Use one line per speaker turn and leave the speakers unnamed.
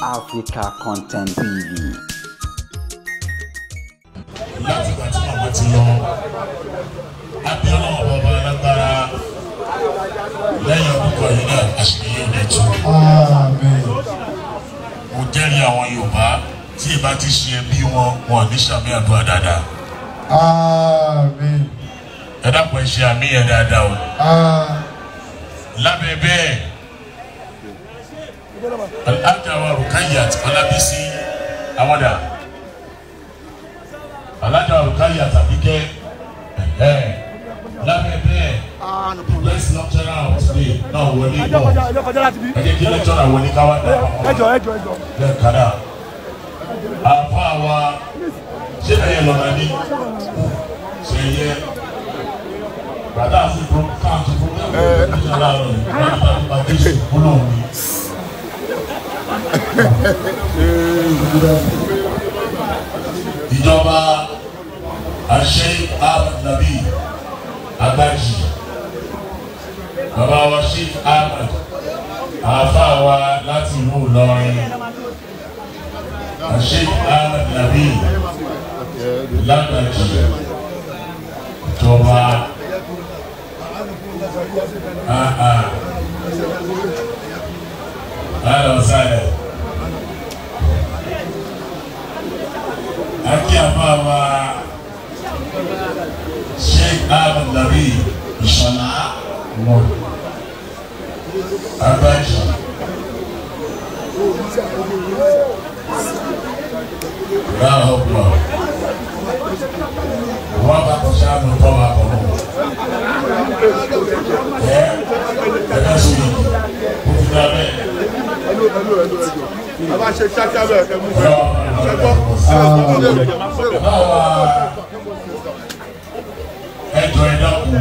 Africa Content TV.
Láti ìgbà tí màmá ti lọ, Abíọ́lá ọba alágbára lẹ́yìn orúkọ yìí náà àṣírí yóò dé tú. Mo jẹ́rìí àwọn Yorùbá tí ìbá ti ṣe ẹbí wọn ní sàmì àdúrà dáadáa. Ẹ dákun ẹ ṣe àmì yẹn dáadáa o. Lábẹ́ bẹ́ẹ̀, Alhaja wa Rukayat Ọlábísí Awọ́dà. Alhaja wa Rukayat Àbíkẹ́. Lábẹ́ bẹ́ẹ̀, let's lecturer of today náà wọlé bọ̀. Ẹ jẹ́ kí lecturer wọlé káwá dá. Bẹ́ẹ̀ kàdá. Àfa wa ṣé ẹ̀yẹ lọ́nà ní? Ṣé ẹ̀yẹ? Bàdá àti káàtó program ìjọba rẹ̀ nígbà tó bá dé ìṣòkúlò mi. Ìjọba Sheikh Ahmed Nabi Agbaji, bàbá wa Sheikh Ahmed, àáfà wa láti ìlú Ìlọrin, Sheikh Ahmed Nabi Lágbàjì, ìjọba Alọ́sàlẹ̀, akí àbá wa Sheikh Ahmed Nabi Ìṣọ̀lá Agbaji, ráhùnmọ̀ wọ́n bá kọ́ sáàmù tọ́ wa kọ̀ mọ́ ẹ̀ka sí òfìdá bẹ́ẹ̀.
Aba ṣe ṣáṣá bẹ́ẹ̀ ẹ̀ mú fẹ́ ṣẹ́gbọ́.
Báwa ẹjọ́ ẹ̀dá kù.